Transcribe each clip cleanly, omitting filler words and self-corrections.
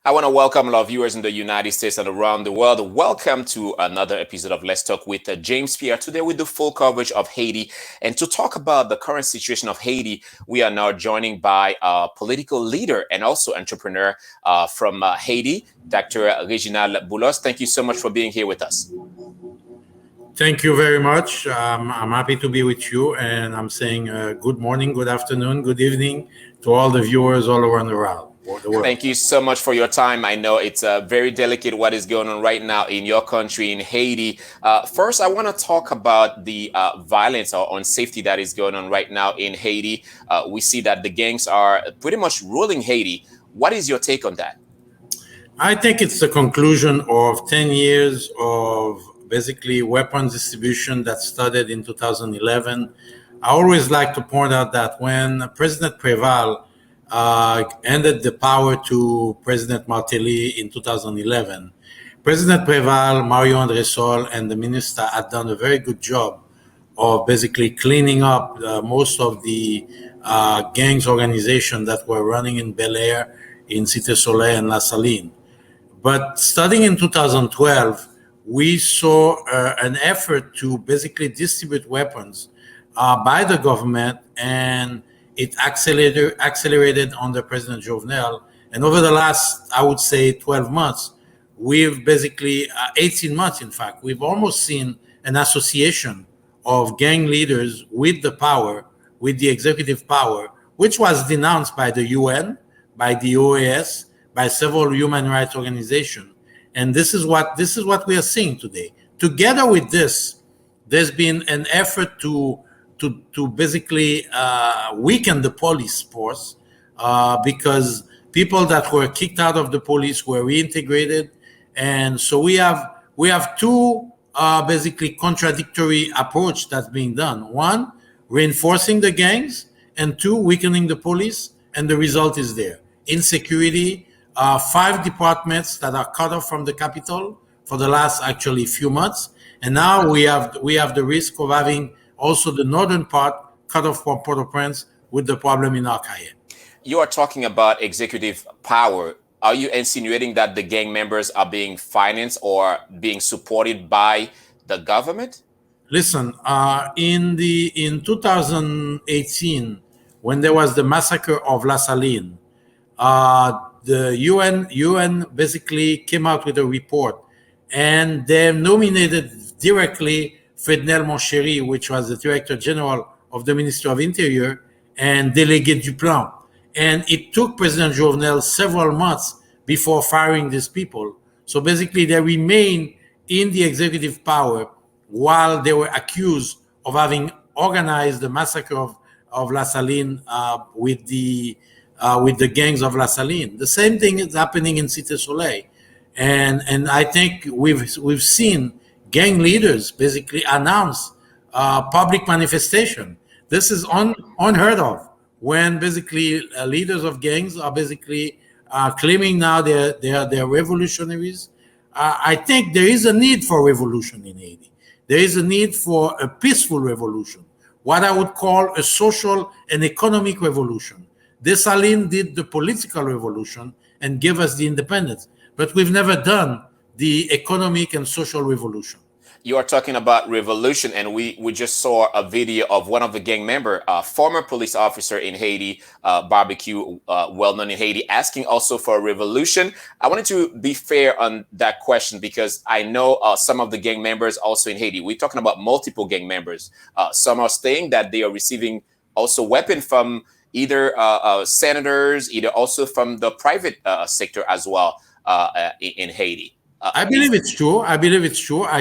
I want to welcome our viewers in the United States and around the world. Welcome to another episode of Let's Talk with James Pierre. Today we do full coverage of Haiti. And to talk about the current situation of Haiti, we are now joining by a political leader and also entrepreneur from Haiti, Dr. Reginald Boulos. Thank you so much for being here with us. Thank you very much. I'm happy to be with you, and I'm saying good morning, good afternoon, good evening to all the viewers all around the world. Thank you so much for your time. I know it's very delicate what is going on right now in your country, in Haiti. First, I want to talk about the violence or unsafety that is going on right now in Haiti. We see that the gangs are pretty much ruling Haiti. What is your take on that? I think it's the conclusion of 10 years of basically weapons distribution that started in 2011. I always like to point out that when President Preval handed the power to President Martelly in 2011, President Preval, Mario Andresol, and the minister had done a very good job of basically cleaning up most of the gangs organization that were running in Bel Air, in Cité Soleil, and La Saline. But starting in 2012, we saw an effort to basically distribute weapons by the government, and it accelerated under President Jovenel. And over the last, I would say, 12 months, we've basically, 18 months, in fact, we've almost seen an association of gang leaders with the power, with the executive power, which was denounced by the UN, by the OAS, by several human rights organizations. And this is what we are seeing today. Together with this, there's been an effort to basically weaken the police force because people that were kicked out of the police were reintegrated, and so we have two basically contradictory approach that's being done. One, reinforcing the gangs, and two, weakening the police, and the result is there: insecurity. 5 departments that are cut off from the capital for the last actually few months, and now we have the risk of having also the northern part cut off from Port-au-Prince with the problem in Arcaye. You are talking about executive power. Are you insinuating that the gang members are being financed or being supported by the government? Listen, in 2018, when there was the massacre of La Saline, the UN basically came out with a report, and they nominated directly Frednel Monchery, which was the Director General of the Ministry of Interior, and Délégué Duplan. And it took President Jovenel several months before firing these people. So basically, they remain in the executive power while they were accused of having organized the massacre of La Saline with the gangs of La Saline. The same thing is happening in Cité Soleil, and I think we've seen gang leaders basically announce public manifestation. This is unheard of when basically leaders of gangs are basically claiming now they're revolutionaries. I think there is a need for revolution in Haiti. There is a need for a peaceful revolution, what I would call a social and economic revolution. Dessalines did the political revolution and gave us the independence, but we've never done the economic and social revolution. You are talking about revolution, and we just saw a video of one of the gang member, former police officer in Haiti, barbecue, well-known in Haiti, asking also for a revolution. I wanted to be fair on that question because I know some of the gang members also in Haiti. We're talking about multiple gang members. Some are saying that they are receiving also weapons from either senators, either also from the private sector as well in Haiti. I believe it's true. I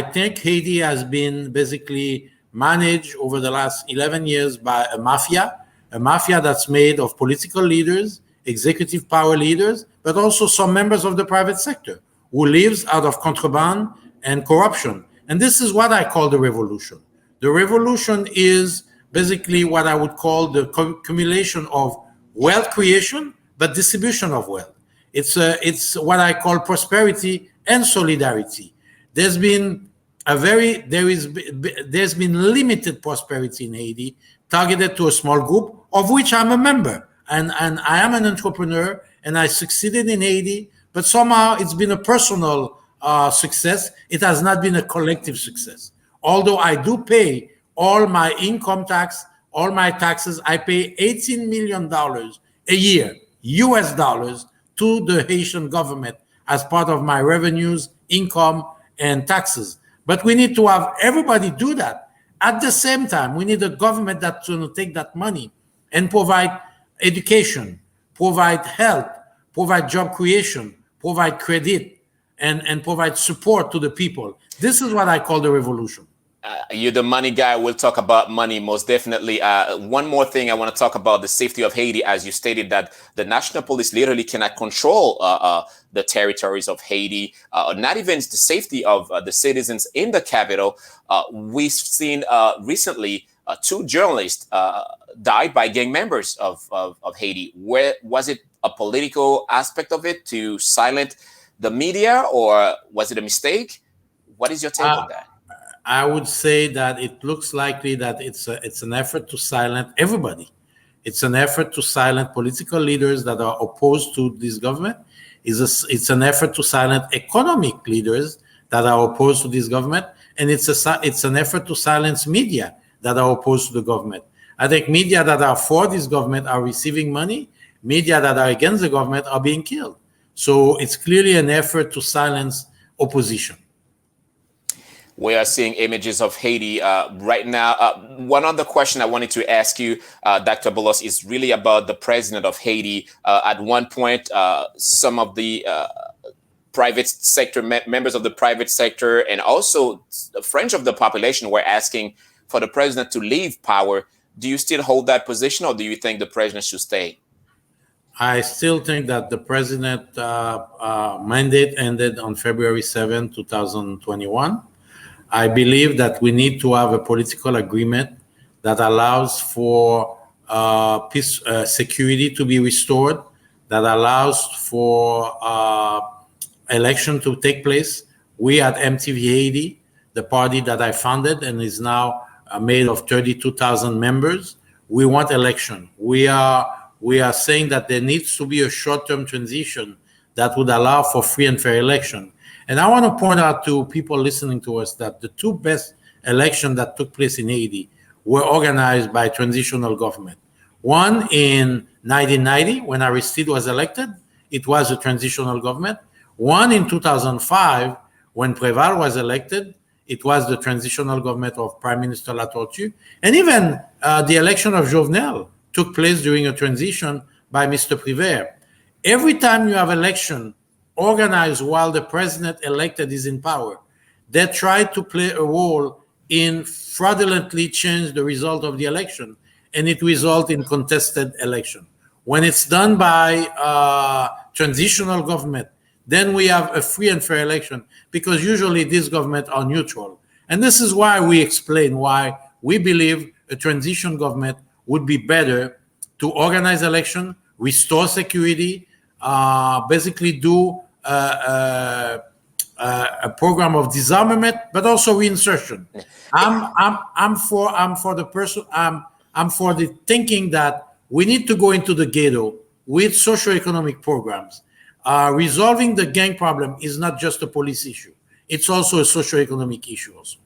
think Haiti has been basically managed over the last 11 years by a mafia that's made of political leaders, executive power leaders, but also some members of the private sector who lives out of contraband and corruption. And this is what I call the revolution. The revolution is basically what I would call the accumulation of wealth creation, but distribution of wealth. It's what I call prosperity and solidarity. There's been limited prosperity in Haiti, targeted to a small group of which I'm a member, and I am an entrepreneur, and I succeeded in Haiti. but somehow it's been a personal success. It has not been a collective success. Although I do pay all my income tax, all my taxes, I pay $18 million a year, US dollars, to the Haitian government as part of my revenues, income, and taxes. But we need to have everybody do that. At the same time, we need a government that's going to take that money and provide education, provide health, provide job creation, provide credit, and provide support to the people. This is what I call the revolution. You're the money guy. We'll talk about money most definitely. One more thing, I want to talk about the safety of Haiti. As you stated, that the national police literally cannot control the territories of Haiti, not even the safety of the citizens in the capital. We've seen recently two journalists died by gang members of Haiti. Where was it a political aspect of it to silence the media, or was it a mistake? What is your take on that? I would say that it looks likely that it's an effort to silence everybody. It's an effort to silence political leaders that are opposed to this government. It's an effort to silence economic leaders that are opposed to this government, and it's an effort to silence media that are opposed to the government. I think media that are for this government are receiving money. Media that are against the government are being killed. So it's clearly an effort to silence opposition. We are seeing images of Haiti right now. One other question I wanted to ask you, Dr. Boulos, is really about the president of Haiti. At one point, some of the private sector members of the private sector and also the fringe of the population were asking for the president to leave power. Do you still hold that position, or do you think the president should stay? I still think that the president mandate ended on February 7, 2021. I believe that we need to have a political agreement that allows for peace, security to be restored, that allows for election to take place. We at MTV Haiti, the party that I founded and is now made of 32,000 members, we want election. We are saying that there needs to be a short-term transition that would allow for free and fair election. And I want to point out to people listening to us that the two best elections that took place in Haiti were organized by transitional government. One in 1990, when Aristide was elected, it was a transitional government. One in 2005, when Préval was elected, it was the transitional government of Prime Minister Latortue. And even the election of Jovenel took place during a transition by Mr. Prévert. Every time you have election organized while the president elected is in power, they try to play a role in fraudulently change the result of the election, and it results in contested election. When it's done by transitional government, then we have a free and fair election, because usually these governments are neutral. And this is why we explain why we believe a transition government would be better to organize election, restore security, basically do a program of disarmament, but also reinsertion. I'm for the thinking that we need to go into the ghetto with socioeconomic programs. Resolving the gang problem is not just a police issue; it's also a socioeconomic issue also.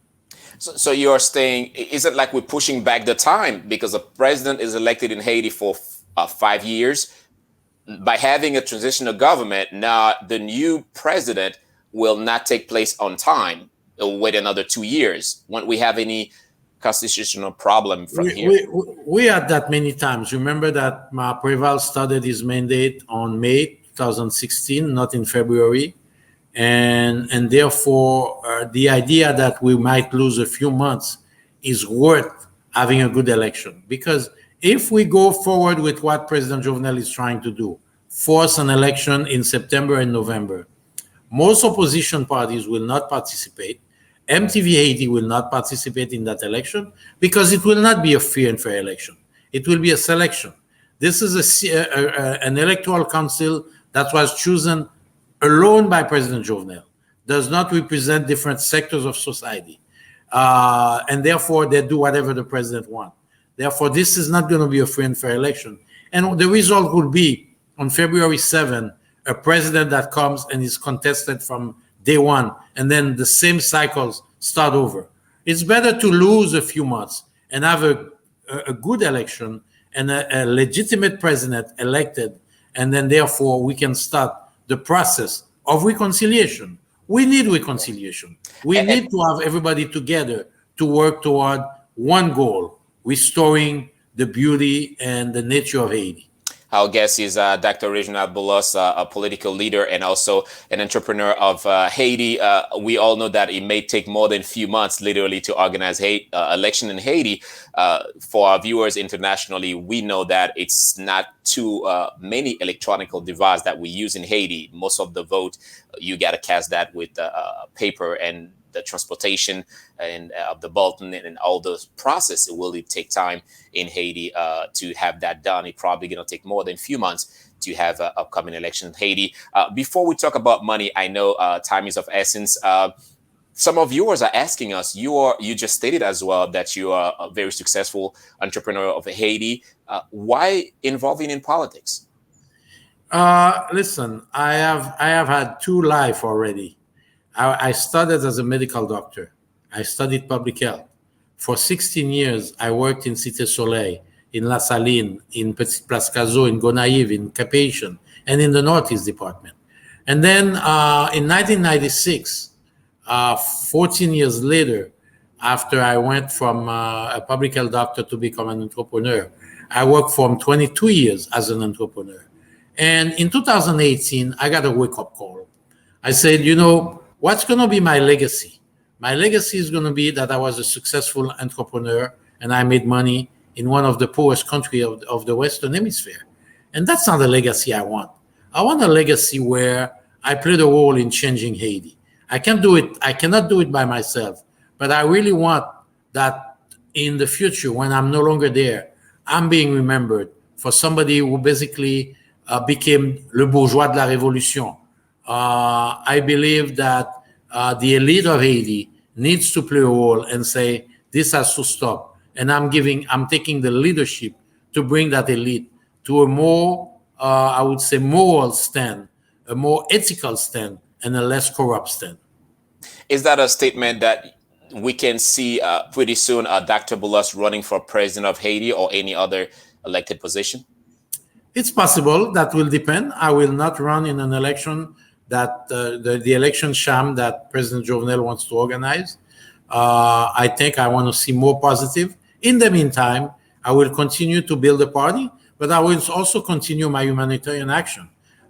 So you are saying, is it like we're pushing back the time because the president is elected in Haiti for 5 years? By having a transitional government, now the new president will not take place on time. It'll wait another 2 years. Won't we have any constitutional problem from here? We had that many times. Remember that Préval started his mandate on May 2016, not in February. And therefore, the idea that we might lose a few months is worth having a good election. Because if we go forward with what President Jovenel is trying to do, force an election in September and November, most opposition parties will not participate. MTV Haiti will not participate in that election because it will not be a free and fair election. It will be a selection. This is an electoral council that was chosen alone by President Jovenel, does not represent different sectors of society. And therefore, they do whatever the president wants. Therefore, this is not going to be a free and fair election. And the result will be, on February 7, a president that comes and is contested from day one, and then the same cycles start over. It's better to lose a few months and have a good election and a legitimate president elected, and then therefore we can start the process of reconciliation. We need reconciliation. We And need to have everybody together to work toward one goal: restoring the beauty and the nature of Haiti. our guest is Dr. Reginald Boulos, a political leader and also an entrepreneur of Haiti. We all know that it may take more than a few months, literally, to organize election in Haiti. For our viewers internationally, we know that it's not too many electronic devices that we use in Haiti. Most of the vote, you got to cast that with paper, and the transportation and of the bulletin and all those process, it will take time in Haiti to have that done. It probably going to take more than a few months to have an upcoming election in Haiti. Before we talk about money, I know time is of essence. Some of viewers are asking us, you just stated as well that you are a very successful entrepreneur of Haiti. Why involving in politics? Listen, I have had two life already. I started as a medical doctor. I studied public health. For 16 years, I worked in Cité Soleil, in La Saline, in Petit Place Cazot, in Gonaïves, in Cap-Haïtien, and in the Northeast Department. And then in 1996, 14 years later, after I went from a public health doctor to become an entrepreneur, I worked for 22 years as an entrepreneur. And in 2018, I got a wake-up call. I said, what's going to be my legacy? My legacy is going to be that I was a successful entrepreneur and I made money in one of the poorest countries of the Western Hemisphere. And that's not a legacy I want. I want a legacy where I played a role in changing Haiti. I can't do it. I cannot do it by myself. But I really want that in the future, when I'm no longer there, I'm being remembered for somebody who basically became le bourgeois de la révolution. I believe that the elite of Haiti needs to play a role and say this has to stop. And I'm taking the leadership to bring that elite to a more, I would say, moral stand, a more ethical stand, and a less corrupt stand. Is that a statement that we can see pretty soon Dr. Boulos running for president of Haiti or any other elected position? It's possible. That will depend. I will not run in an election that the election sham that President Jovenel wants to organize. I think I want to see more positive. In the meantime, I will continue to build a party, but I will also continue my humanitarian action.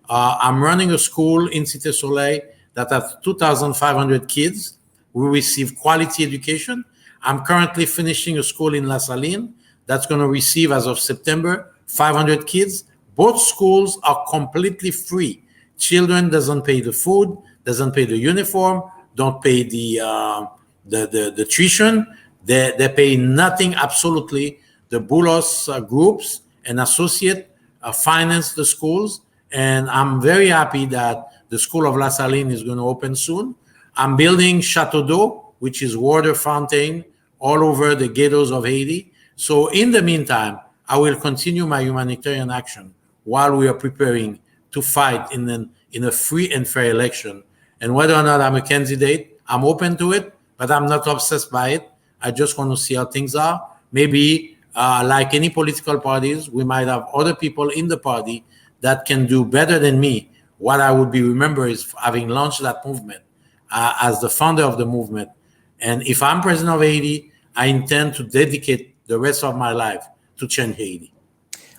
I'm running a school in Cité Soleil that has 2,500 kids who receive quality education. I'm currently finishing a school in La Saline that's going to receive, as of September, 500 kids. Both schools are completely free. Children doesn't pay the food, doesn't pay the uniform, don't pay the tuition. They pay nothing, absolutely. The Boulos groups and associate finance the schools. And I'm very happy that the School of La Saline is going to open soon. I'm building Chateau d'eau, which is water fountain all over the ghettos of Haiti. So in the meantime, I will continue my humanitarian action while we are preparing to fight in a free and fair election. And whether or not I'm a candidate, I'm open to it, but I'm not obsessed by it. I just want to see how things are. Maybe, like any political parties, we might have other people in the party that can do better than me. What I would be remembered is having launched that movement as the founder of the movement. And if I'm president of Haiti, I intend to dedicate the rest of my life to change Haiti.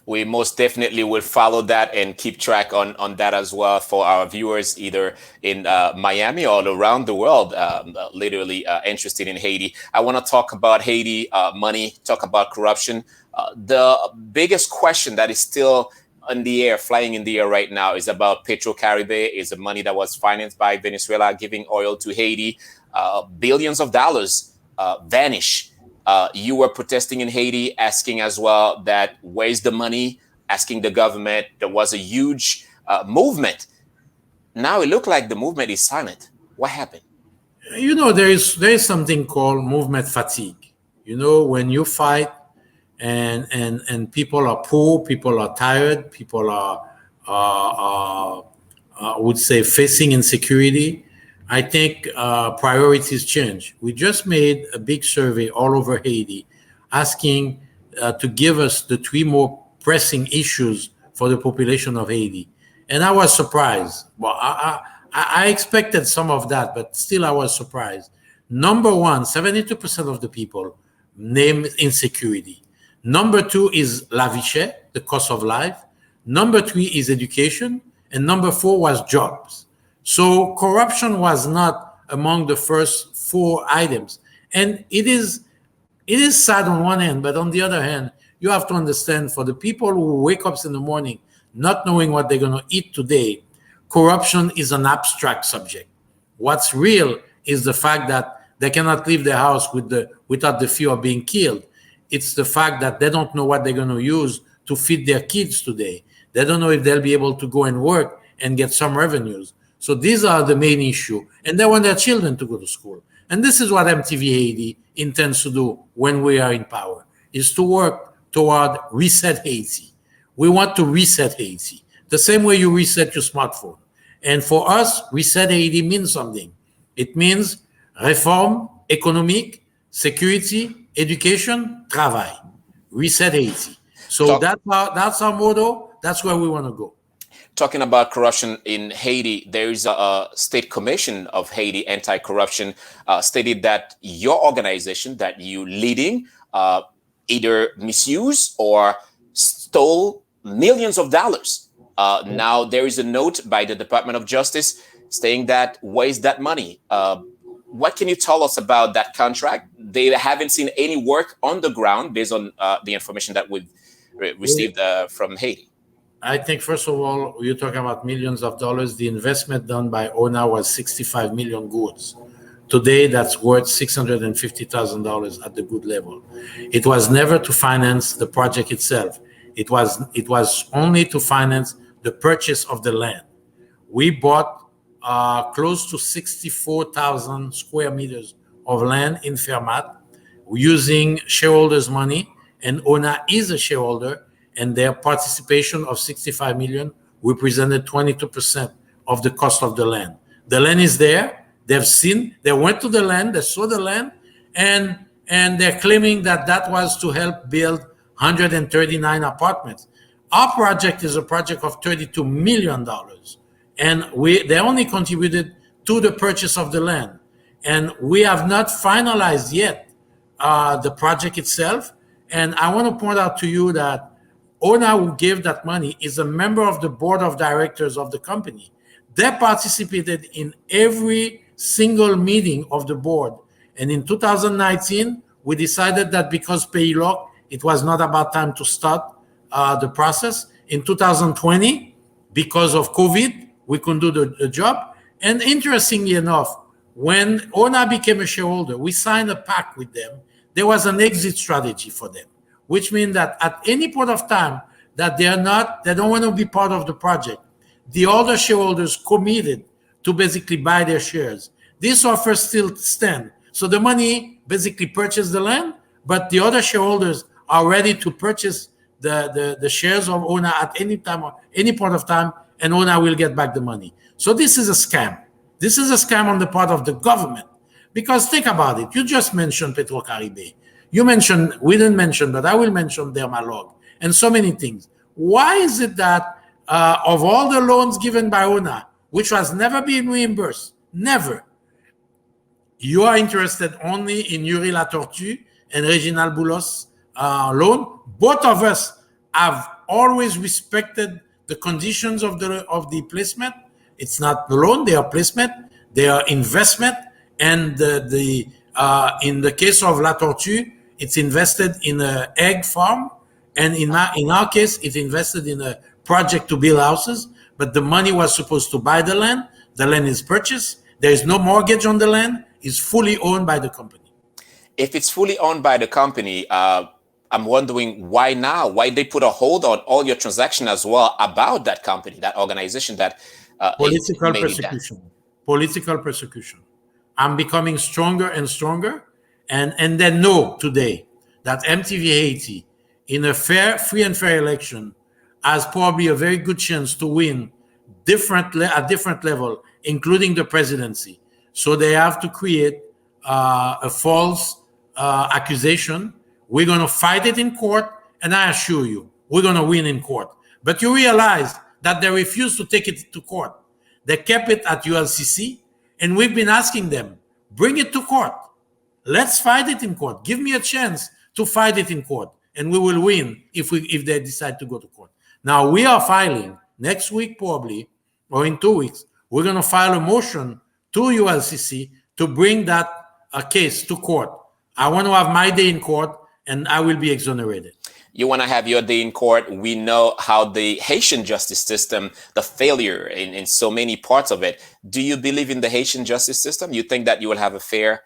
We most definitely will follow that and keep track on that as well for our viewers, either in Miami or around the world, literally interested in Haiti. I want to talk about Haiti, money, talk about corruption. The biggest question that is still in the air, flying in the air right now, is about Petrocaribe, is the money that was financed by Venezuela giving oil to Haiti. Billions of dollars vanish. You were protesting in Haiti, asking as well that where's the money, asking the government. There was a huge movement. Now it looked like the movement is silent. What happened? There is something called movement fatigue. When you fight and people are poor, people are tired, people are I would say, facing insecurity, I think priorities change. We just made a big survey all over Haiti asking to give us the three more pressing issues for the population of Haiti. And I was surprised. Well, I expected some of that, but still I was surprised. Number one, 72% of the people name insecurity. Number two is la vie chère, the cost of life. Number three is education. And number four was jobs. So corruption was not among the first four items. And it is sad on one hand, but on the other hand, you have to understand, for the people who wake up in the morning not knowing what they're going to eat today, corruption is an abstract subject. What's real is the fact that they cannot leave their house without the fear of being killed. It's the fact that they don't know what they're going to use to feed their kids today. They don't know if they'll be able to go and work and get some revenues. So these are the main issue. And they want their children to go to school. And this is what MTV Haiti intends to do when we are in power, is to work toward reset Haiti. We want to reset Haiti, the same way you reset your smartphone. And for us, reset Haiti means something. It means reform économique, security, education, travail. Reset Haiti. So that's our motto. That's where we want to go. Talking about corruption in Haiti, there is a state commission of Haiti anti-corruption stated that your organization that you leading either misused or stole millions of dollars. Now there is a note by the Department of Justice saying that where is that money? What can you tell us about that contract? They haven't seen any work on the ground based on the information that we've received from Haiti. I think, first of all, you're talking about millions of dollars. The investment done by ONA was 65 million goods. Today, that's worth $650,000 at the good level. It was never to finance the project itself. It was only to finance the purchase of the land. We bought close to 64,000 square meters of land in Fermat using shareholders' money, and ONA is a shareholder, and their participation of 65 million represented 22% of the cost of the land. The land is there. They went to the land, they saw the land, and they're claiming that was to help build 139 apartments. Our project is a project of $32 million, and they only contributed to the purchase of the land. And we have not finalized yet the project itself. And I want to point out to you that ONA, who gave that money, is a member of the board of directors of the company. They participated in every single meeting of the board. And in 2019, we decided that because Paylock, it was not about time to start the process. In 2020, because of COVID, we couldn't do the job. And interestingly enough, when ONA became a shareholder, we signed a pact with them. There was an exit strategy for them, which means that at any point of time that they don't want to be part of the project, the other shareholders committed to basically buy their shares. This offer still stands. So the money basically purchased the land, but the other shareholders are ready to purchase the shares of ONA at any time, or any point of time, and ONA will get back the money. So this is a scam. This is a scam on the part of the government. Because think about it. You just mentioned Petrocaribe. We didn't mention, but I will mention Dermalog and so many things. Why is it that of all the loans given by ONA, which has never been reimbursed, never, you are interested only in Yuri La Tortue and Reginald Boulos loan? Both of us have always respected the conditions of the placement. It's not the loan; they are placement, they are investment, and in the case of La Tortue, it's invested in an egg farm, and in our case, it's invested in a project to build houses. But the money was supposed to buy the land. The land is purchased. There is no mortgage on the land. It's fully owned by the company. If it's fully owned by the company, I'm wondering why now? Why they put a hold on all your transaction as well about that company, that organization that political persecution. Political persecution. I'm becoming stronger and stronger, and they know today that MTV Haiti, in a free and fair election, has probably a very good chance to win at different level, including the presidency. So they have to create a false accusation. We're going to fight it in court, and I assure you, we're going to win in court. But you realize that they refused to take it to court. They kept it at ULCC, and we've been asking them, bring it to court. Let's fight it in court. Give me a chance to fight it in court, and we will win if they decide to go to court. Now we are filing next week, probably, or in 2 weeks. We're going to file a motion to ULCC to bring that case to court. I want to have my day in court, and I will be exonerated. You want to have your day in court. We know how the Haitian justice system, the failure in so many parts of it. Do you believe in the Haitian justice system? You think that you will have a fair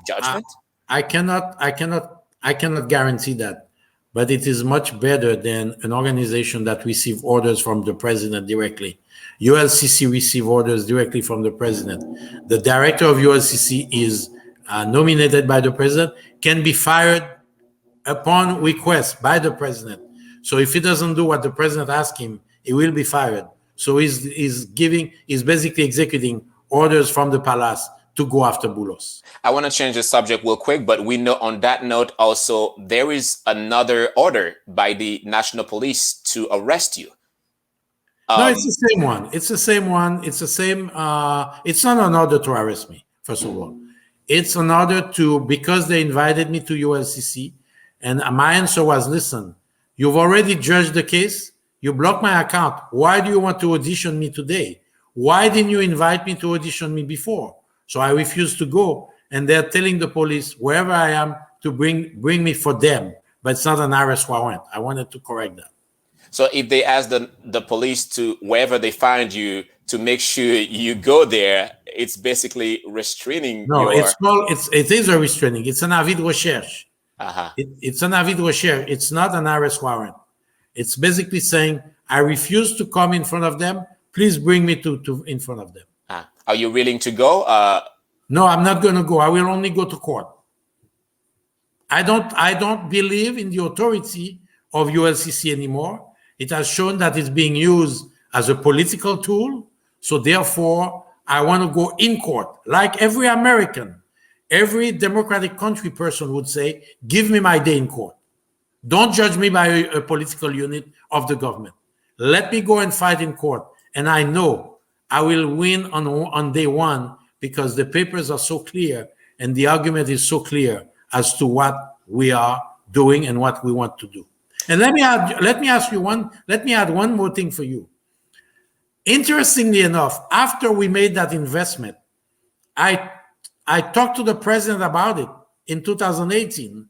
judgment? I cannot guarantee that, but it is much better than an organization that receives orders from the president directly. ULCC receive orders directly from the president. The director of ULCC is nominated by the president, can be fired upon request by the president. So if he doesn't do what the president asks him, he will be fired. So he's basically executing orders from the palace to go after Boulos. I want to change the subject real quick, but we know on that note also there is another order by the National Police to arrest you. No, it's the same one. It's the same one. It's the same. It's not an order to arrest me, first of all. It's an order because they invited me to ULCC. And my answer was, listen, you've already judged the case. You blocked my account. Why do you want to audition me today? Why didn't you invite me to audition me before? So I refused to go. And they're telling the police, wherever I am, to bring me for them. But it's not an arrest warrant. I wanted to correct that. So if they ask the police to, wherever they find you, to make sure you go there, it's basically restraining. No, it is a restraining. It's an avis de recherche. It's an avis de recherche. It's not an arrest warrant. It's basically saying, I refuse to come in front of them. Please bring me to in front of them. Are you willing to go? No, I'm not going to go. I will only go to court. I don't believe in the authority of ULCC anymore. It has shown that it's being used as a political tool. So therefore, I want to go in court, like every American. Every democratic country person would say, give me my day in court. Don't judge me by a political unit of the government. Let me go and fight in court. And I know I will win on day one because the papers are so clear and the argument is so clear as to what we are doing and what we want to do. And let me add one more thing for you. Interestingly enough, after we made that investment, I talked to the president about it in 2018.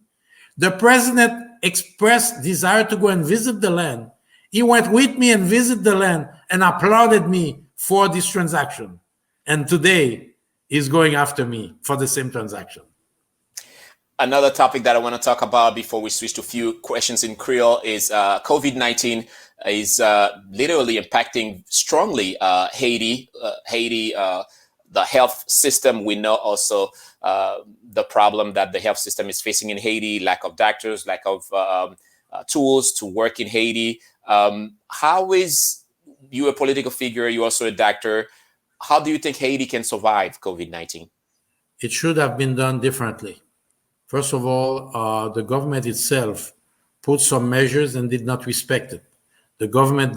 The president expressed desire to go and visit the land. He went with me and visited the land and applauded me for this transaction. And today, he's going after me for the same transaction. Another topic that I want to talk about before we switch to a few questions in Creole is COVID-19 is literally impacting strongly Haiti, the health system. We know also the problem that the health system is facing in Haiti, lack of doctors, lack of tools to work in Haiti. How is you a political figure? You're also a doctor. How do you think Haiti can survive COVID-19? It should have been done differently. First of all, the government itself put some measures and did not respect it. The government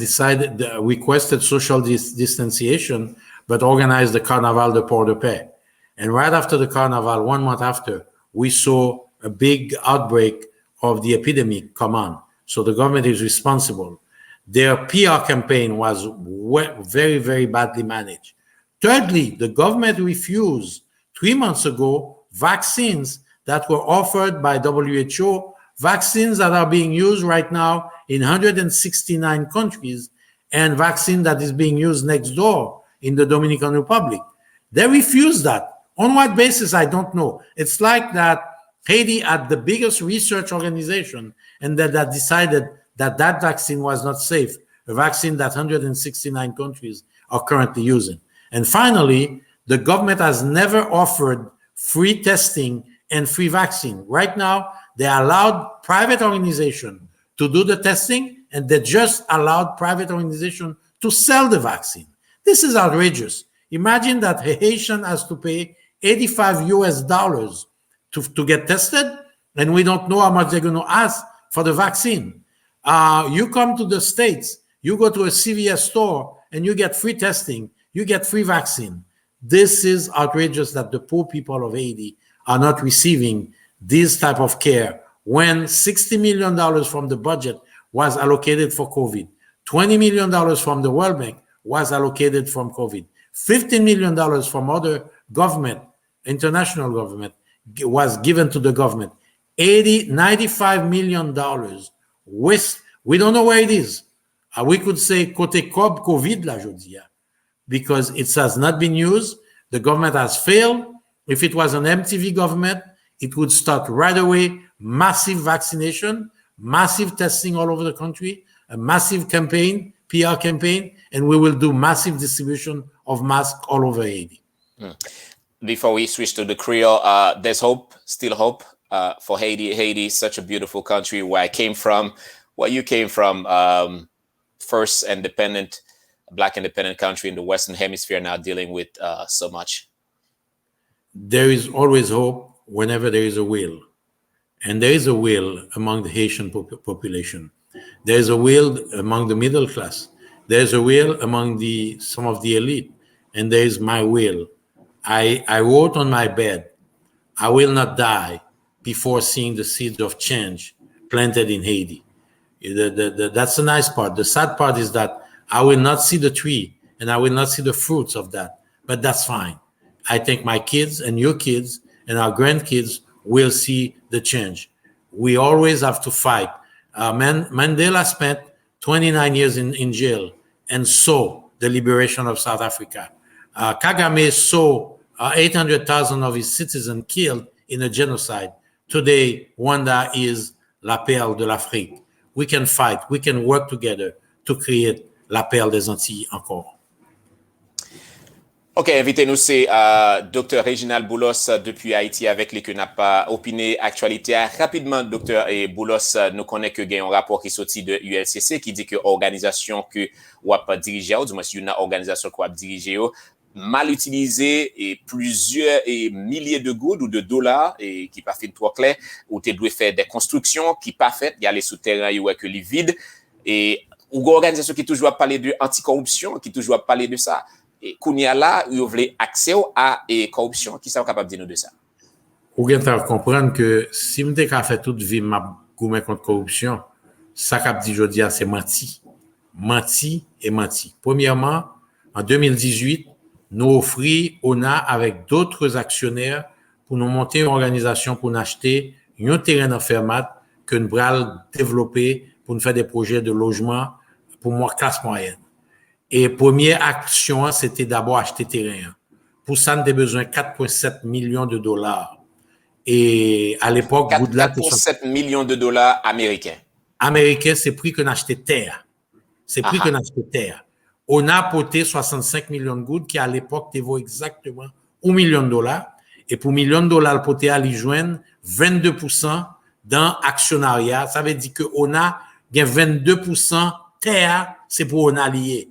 requested social distanciation, but organized the Carnaval de Port-de-Paix. And right after the Carnaval, 1 month after, we saw a big outbreak of the epidemic come on. So the government is responsible. Their PR campaign was very, very badly managed. Thirdly, the government refused 3 months ago vaccines that were offered by WHO, vaccines that are being used right now in 169 countries, and vaccine that is being used next door in the Dominican Republic. They refused that. On what basis, I don't know. It's like that Haiti had the biggest research organization and that decided that vaccine was not safe, a vaccine that 169 countries are currently using. And finally, the government has never offered free testing and free vaccine. Right now, they allowed private organization to do the testing, and they just allowed private organization to sell the vaccine. This is outrageous. Imagine that a Haitian has to pay $85 to get tested, and we don't know how much they're going to ask for the vaccine. You come to the States, you go to a CVS store, and you get free testing, you get free vaccine. This is outrageous that the poor people of Haiti are not receiving this type of care when $60 million from the budget was allocated for COVID, $20 million from the World Bank was allocated from COVID, $15 million from other government, international government, was given to the government. $95 million waste. We don't know where it is. We could say côté COVID la jodi, because it has not been used. The government has failed. If it was an MTV government, it would start right away massive vaccination, massive testing all over the country, a massive campaign, PR campaign, and we will do massive distribution of masks all over Haiti. Before we switch to the Creole, there's hope, still hope for Haiti. Haiti is such a beautiful country where I came from, where you came from, first independent, Black independent country in the Western Hemisphere, now dealing with so much. There is always hope whenever there is a will. And there is a will among the Haitian population. There is a will among the middle class. There is a will among some of the elite. And there is my will. I wrote on my bed, I will not die before seeing the seeds of change planted in Haiti. That's the nice part. The sad part is that I will not see the tree and I will not see the fruits of that. But that's fine. I think my kids and your kids and our grandkids will see the change. We always have to fight. Mandela spent 29 years in jail and saw the liberation of South Africa. Kagame saw 800,000 of his citizens killed in a genocide. Today, Rwanda is la perle de l'Afrique. We can fight, we can work together to create la perle des Antilles encore. OK, invité-nous, c'est Dr. Reginald Boulos depuis Haïti avec lui que n'a pas opiné actualité. Rapidement, Dr. Boulos, nous connaissons que il y a un rapport qui sorti de ULCC qui dit que l'organisation que vous avez dirigée, ou du moins si une organisation que vous avez dirigée, mal utilisé et plusieurs milliers de gouttes ou de dollars et qui pas fait trop clair, ou tu dois faire des constructions qui pas faites, il y a les souterrains où que les vides et ou une organisation qui toujours parler de anticorruption, qui toujours parler de ça. Et Kounia là, vous voulez accès à corruption, qui sont capables de dire nous de ça? Vous devez comprendre que si je fait toute vie ma gourmet contre corruption, ça qu'a dit aujourd'hui c'est menti. Menti et menti. Premièrement, en 2018, nous offrons ONA avec d'autres actionnaires pour nous monter une organisation pour nous acheter un terrain en fermat que nous allons développer pour nous faire des projets de logement pour moi classe moyenne. Et première action, c'était d'abord acheter terrain. Pour ça, nous avons besoin de 4,7 millions de dollars. Et à l'époque, 4,7 millions de dollars américains. Américains, c'est prix qu'on achetait terre. C'est prix qu'on achetait terre. On a apporté 65 millions de gouttes qui, à l'époque, vaut exactement $1 million. Et pour $1 million, le poté à lui joindre 22% dans actionnariat. Ça veut dire qu'on a 22% terre, c'est pour on allié.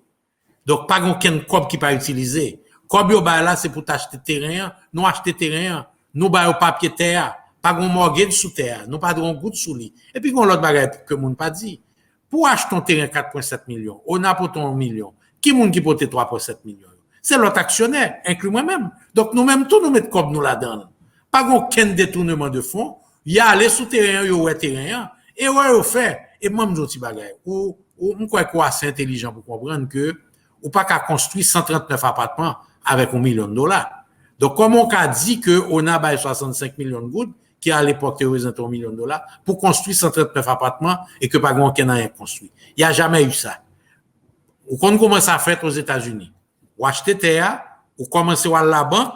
Donc, pas aucun cob qui pas utilisé. Cob yo ba là, c'est pour t'acheter terrain. Nous acheter terrain. Nous ba au papier terre. Pas gon mortgage sous terre. Nous pas de goutte sous lit. Et puis, gon l'autre bagage que moun pas dit. Pour acheter ton terrain 4,7 millions, on a pour ton 1 million. Qui moun qui pote 3,7 millions? C'est l'autre actionnaire, inclus moi-même. Donc, nous-mêmes, tout nous mettre comme nous là-dedans. Pas aucun détournement de fonds. Y a aller sous terrain, yo ouais terrain. Et ouais, yo fait. Et moi, m'joti bagay. Ou m'kwa quoi assez intelligent pour comprendre que ou pas qu'à construire 139 appartements avec $1 million. Donc, comme on a dit que on a bail 65 millions de gouttes, qui à l'époque représentait $1 million, pour construire 139 appartements et que pas qu'on a construit. Il n'y a jamais eu ça. Ou quand on commence à faire aux États-Unis, ou acheter terre, ou commencer à la banque,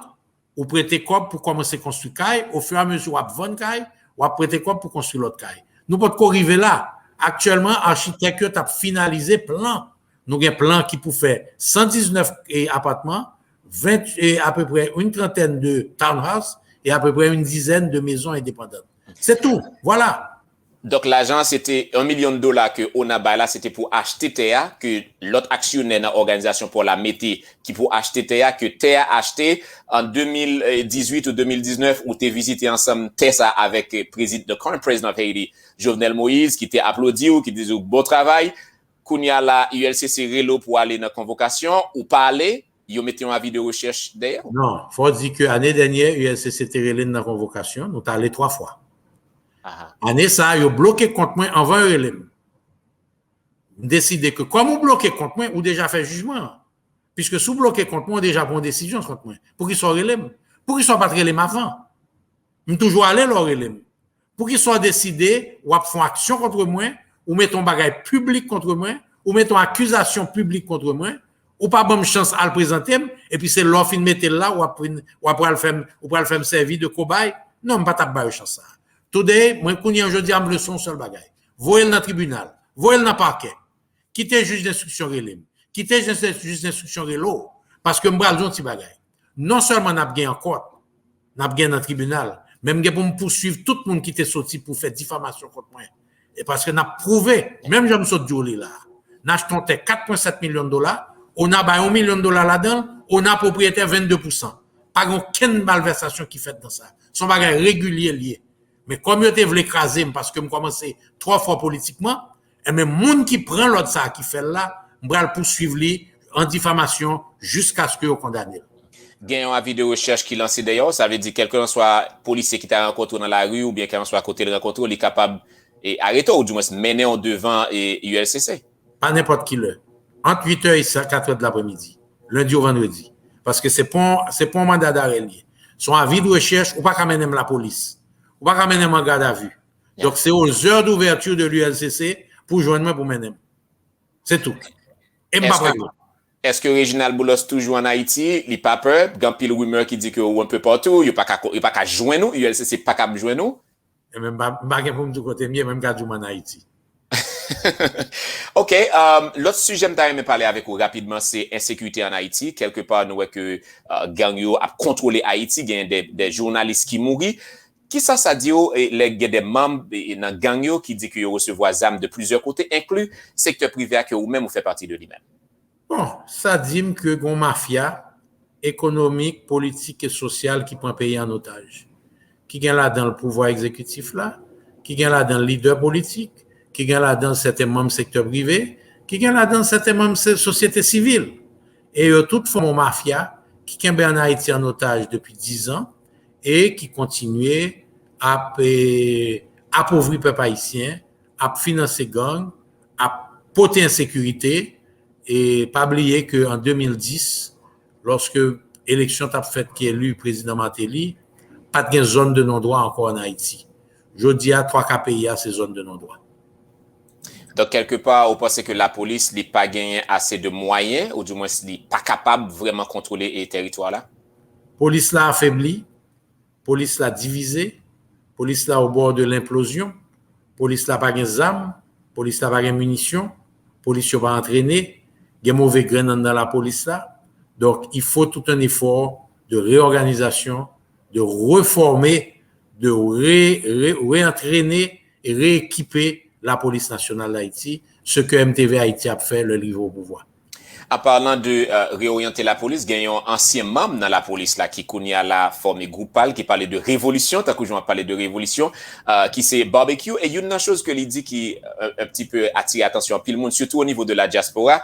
ou prêter comme pour commencer à construire caille, au fur et à mesure, ou vendre caille, ou prêter comme pour construire l'autre caille. Nous ne pouvons pas arriver là. Actuellement, l'architecture a finalisé plan. Nous avons un plan qui peut faire 119 appartements, 20 et à peu près une trentaine de townhouses et à peu près une dizaine de maisons indépendantes. C'est tout. Voilà. Donc, l'argent, c'était $1 million que on a là, c'était pour acheter terre, que l'autre actionnaire dans l'organisation pour la métier, qui pour acheter terre, que terre acheté en 2018 ou 2019, où t'es visité ensemble Tessa avec the current president of Haiti, Jovenel Moïse, qui t'est applaudi ou qui disait bon travail. Kounya la ULCC relo pour aller dans la convocation ou pas aller, ils mettent un avis de recherche d'ailleurs. Non, faut dire que l'année dernière, ULCC était relé dans la convocation, nous t'es allé 3 fois. Année ça, ils ont bloqué contre moi en 20 relais. Décidé que comme on bloqué contre moi, ou déjà fait jugement. Puisque sous bloqué contre moi, on déjà pris une décision contre moi. Pour qu'ils soient relais. Pour qu'ils soient pas relais avant. Je toujours allé leur relais. Pour qu'ils soient décidés, ou font action contre moi, ou mettons bagage public contre moi, ou mettons accusation publique contre moi, ou pas bonne chance à le présenter, et puis c'est l'offre de mettre là, ou après le faire servir de cobaye. Non, pas ta chance ça. Today, moi, aujourd'hui, je me leçon seul bagage. Voyez dans le tribunal, voyez dans le parquet. Quittez juge d'instruction relais. Quittez juge d'instruction relais. Parce que m'bral un petit bagage. Non seulement n'a gagné en court, n'a gagné dans le tribunal, même pour me poursuivre tout le monde qui était sorti pour faire diffamation contre moi. Et parce que n'a prouvé, même je me suis dit là, n'a acheté 4,7 millions de dollars, on a $1 million là-dedans, on a propriétaire 22%. Pas aucune malversation qui fait dans ça. Son bagage régulier lié. Mais comme je voulais écraser parce que je commençais 3 fois politiquement, et même monde qui prend l'autre ça qui fait là, je vais le poursuivre en diffamation jusqu'à ce que je condamne. Il y a un avis de recherche qui lance d'ailleurs, ça veut dire quelqu'un soit policier qui t'a rencontré dans la rue ou bien quelqu'un soit à côté de rencontre, il est capable d'arrêter ou du moins mener en devant ULCC. Pas n'importe qui l'heure. Entre 8h et 4h de l'après-midi, lundi au vendredi. Parce que c'est pas un mandat d'arrêt lié. Son avis de recherche, ou pas qu'à mener la police. Ou pas qu'à mener en garde à vue. Yeah. Donc c'est aux heures d'ouverture de l'ULCC pour joindre moi pour mener. C'est tout. Et est-ce que Reginald Boulos toujours en Haïti, il pas peur, il y a pile rumeur qui dit que un peu partout, il pas qu'à joindre nous, ULCC pas qu'à joindre nous. Et même pas pour me côté mieux même qu'à jouer en Haïti. OK, l'autre sujet que j'aimerais parler avec vous rapidement, c'est insécurité en Haïti. Quelque part, nous voyons que gang yo a contrôlé Haïti, il y a des journalistes qui mourent. Qui ça dit il y a des membres dans gang yo qui dit que yo recevoir des armes de plusieurs côtés, inclus secteur privé que vous même vous fait partie de lui-même. Bon, ça dit que gon mafia économique, politique et sociale qui prend pays en otage. Qui gagne là dans le pouvoir exécutif là, qui gagne là dans le leader politique, qui gagne là dans certains membres secteur privé, qui gagne là dans certains membres société civile. Et toute forme mafia qui gagne en Haïti en otage depuis 10 ans et qui continue à appauvrir le peuple haïtien, à financer gang, à porter insécurité. Et pas oublier qu'en 2010, lorsque l'élection t'a fait qui est élu président Martelly, pas de zone de non-droit encore en Haïti. Je dis à 3 pays à ces zones de non-droit. Donc, quelque part, vous pensez que la police n'a pas gagné assez de moyens, ou du moins, n'est pas capable de vraiment contrôler les territoires là? Police l'a affaibli, police l'a divisé, police l'a au bord de l'implosion, police l'a pas gagné d'armes, police l'a pas gagné munitions, police n'a pas entraîné, il y a mauvais grain dans la police là. Donc, il faut tout un effort de réorganisation, de reformer, de réentraîner et rééquiper la police nationale d'Haïti, ce que MTV Haïti a fait le livre au pouvoir. En parlant de réorienter la police, il y a un ancien membre dans la police là qui connaît à la forme groupale, qui parlait de révolution, t'as toujours parlé de révolution, qui c'est barbecue. Et une chose que il dit qui un petit peu attire l'attention à tout le monde, surtout au niveau de la diaspora,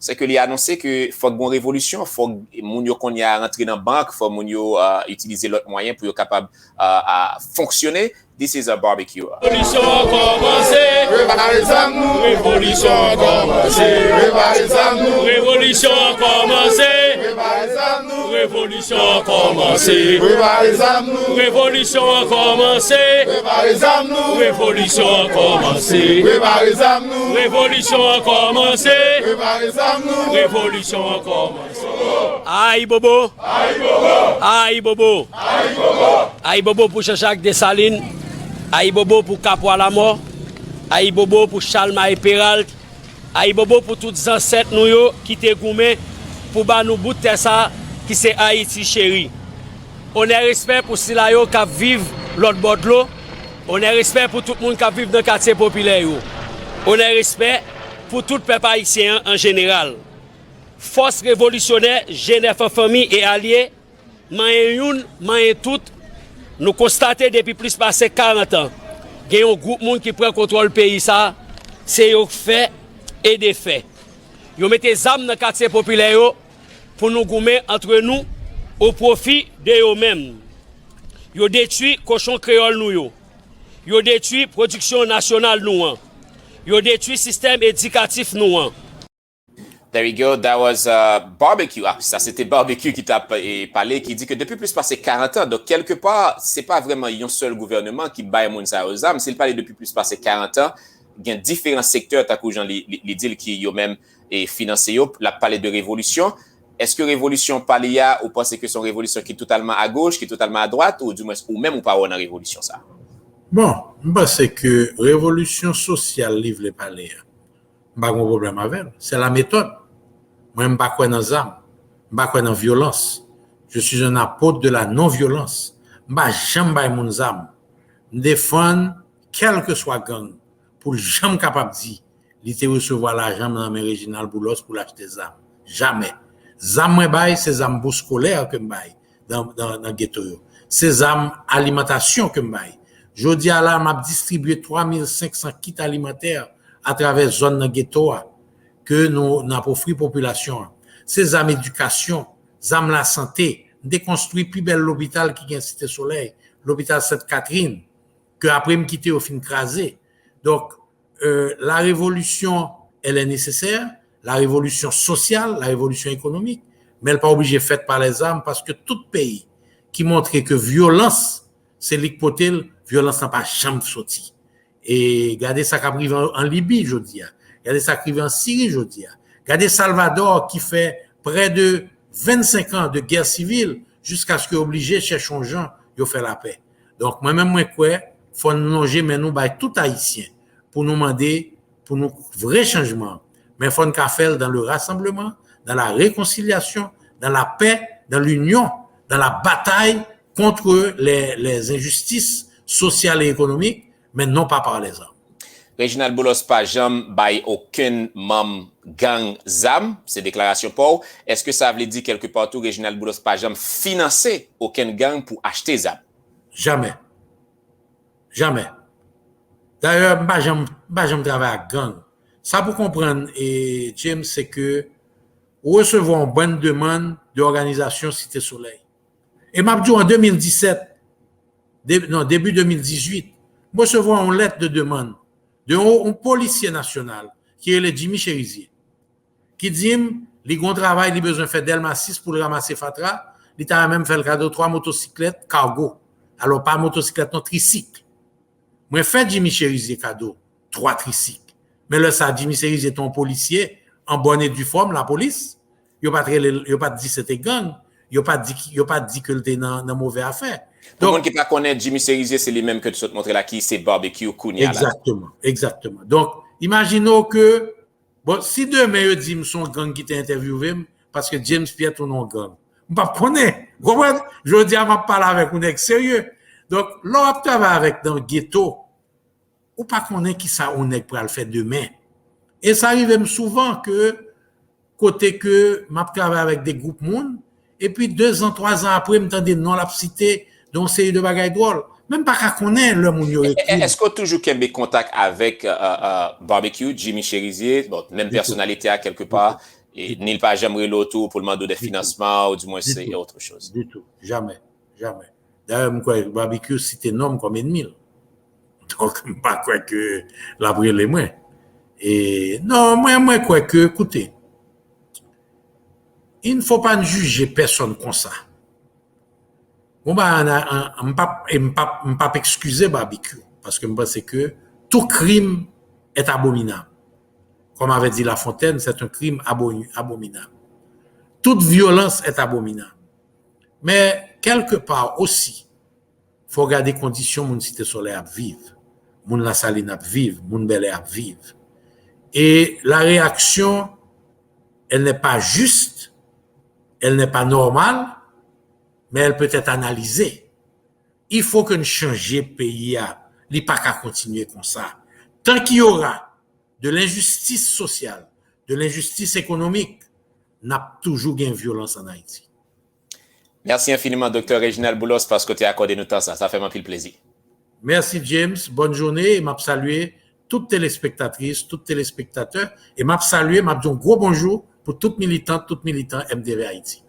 c'est qu'il a annoncé que faut une révolution, faut moun yo qu'on y a rentré dans banque, faut moun yo utiliser l'autre moyen pour être capable à fonctionner. This is a barbecue. Révolution a commencé. Révolution a commencé. Révolution a commencé. Révolution a commencé. Révolution a commencé. Révolution a commencé. Révolution a commencé. Révolution a commencé. Aïe bobo. Aïe bobo. Aïe bobo. Aïe bobo pour Jacques Dessalines. Aïe bobo pour Capois la mort. Aïe bobo pour Chalma et Peralt. Aïe bobo pour toutes les ancêtres nous qui te goumé pour ba nous bout de ça qui c'est Haïti chéri. On est respect pour ceux qui vivent l'autre bord de l'eau. On a respect pour tout le monde qui vit dans le quartier populaire. On a respect pour tout le peuple haïtien en général. Force révolutionnaire, Genève famille et alliés, mayen tout, nous constatons depuis plus de 40 ans. Il y a un groupe de monde qui prend contrôle du pays, ça, c'est des faits et des faits. Ils mettent des armes dans le quartier populaire pour nous gommer entre nous au profit de eux-mêmes. Ils détruit cochon créole nous. Ils détruit production nationale nous. Ils détruit système éducatif nous. There you go. That was Barbecue. Ah, ça, c'était Barbecue qui t'a parlé, qui dit que depuis plus passé 40 ans, donc quelque part, c'est pas vraiment un seul gouvernement qui baille moun sa aux armes. S'il parlait depuis plus passé 40 ans, il y a différents secteurs, t'as coup, les deals qui ont même financé, la parlé de révolution. Est-ce que révolution palia ou pensez que son révolution qui est totalement à gauche, qui est totalement à droite, ou du moins, ou même ou pas on a révolution ça? Bon, c'est que révolution sociale livre les palais. Pas de problème avec. C'est la méthode. Moi, je ne suis pas dans les armes. Je ne suis pas dans la violence. Je suis un apôtre de la non-violence. Je ne suis jamais dans les armes. Je défends quel que soit gang pour jamais capable de dire il te recevoir l'argent dans mes Reginald Boulos pour l'acheter des armes. Jamais. Zam bail c'est armes bourse scolaire que bail dans ghetto. C'est armes alimentation que bail. Jodi à là m'a distribué 3500 kits alimentaires à travers zone ghetto que nous n'a offert population. Ces armes éducation, armes la santé, déconstruit plus belle l'hôpital qui est Cité Soleil, l'hôpital Sainte-Catherine que après me quitter au fin crasé. Donc la révolution elle est nécessaire, la révolution sociale, la révolution économique, mais elle n'est pas obligée faite par les armes parce que tout pays qui montre que violence c'est l'hypothèse, violence n'a pas jamais sorti. Et regardez ça qui arrive en Libye, je dis. Regardez ça qui arrive en Syrie, je dis. Regardez Salvador qui fait près de 25 ans de guerre civile jusqu'à ce qu'il est obligé de chercher un gens de faire la paix. Donc, moi-même, moi, quoi, faut nous longer, mais nous, tout haïtien, pour nous demander, pour nous, vrai changement. Mais il faut nous faire dans le rassemblement, dans la réconciliation, dans la paix, dans l'union, dans la bataille contre les injustices sociales et économiques, mais non pas par les armes. Reginald Boulos pas jamais bail aucun membre gang ZAM, c'est déclaration pour. Est-ce que ça veut dire quelque part tout Reginald Boulos pas jamais financer aucun gang pour acheter ZAM? Jamais. Jamais. D'ailleurs, pas jamais travailler avec gang. Ça pour comprendre, et James, c'est que recevons une bonne demande de l'organisation Cité Soleil. Et m'a dit en 2017, début 2018, moi recevons une lettre de demande d'un policier national qui est le Jimmy Cherizier, qui dit il a un travail, il a besoin de faire Delma 6 pour le ramasser Fatra, il a même fait le cadeau 3 motocyclettes cargo. Alors pas motocyclette, non, tricycle. Moi fait Jimmy Cherizier cadeau 3 tricycles. Mais là ça Jimmy Cherizier est un policier en bonne et due forme la police. Il pas dit c'était gang. Il n'a pas dit que c'était dans mauvaise affaire. Pour le monde qui ne connaît Jimmy Cherizier, c'est lui même que tu as montré là qui c'est Barbecue Kounia. Exactement. Donc, imaginons que, bon, si demain, ils disent son gang qui t'a interviewé, parce que James Pierre ton nom gang. Je ne connais pas. Je dis à ma parler avec un ex sérieux. Donc, là, on travaille avec dans le ghetto. Ou pas connaît qui ça on est pour le faire demain. Et ça arrive même souvent que, côté que, je travaille avec des groupes monde, et puis 2 ans, 3 ans après, je me des non la cité, donc c'est de bagaille drôle. Même pas qu'à connaître le moun yo écrit. Est-ce qu'on a toujours des contacts avec Barbecue, Jimmy Cherizier, bon, même personnalité à quelque part, et n'il pas jamais l'auto pour le demander des financements, ou du moins c'est autre chose? Du tout. Jamais. D'ailleurs, Barbecue, c'était nomme comme ennemi. Donc, je ne pas quoi que la brûle les moins. Et non, moi, quoi que, écoutez, il ne faut pas juger personne comme ça. Bon, je ne pas excuser Barbecue, parce que je pense que tout crime est abominable. Comme avait dit La Fontaine, c'est un crime abominable. Toute violence est abominable. Mais quelque part aussi, il faut regarder les conditions où Cité Soleil à vivre, où La Saline à vivre, où Bel Air à vivre. Et la réaction, elle n'est pas juste, elle n'est pas normale, mais elle peut être analysée. Il faut que nous changions le pays. il pas qu'à continuer comme ça. Tant qu'il y aura de l'injustice sociale, de l'injustice économique, n'a toujours gain violence en Haïti. Merci infiniment, Dr. Reginald Boulos, parce que tu as accordé nous temps ça. Ça fait un pile plaisir. Merci James, bonne journée et m'a salué toutes téléspectatrices, tous téléspectateurs et m'a salué, m'a dit un gros bonjour pour toutes militantes, tous militants MDV Haïti.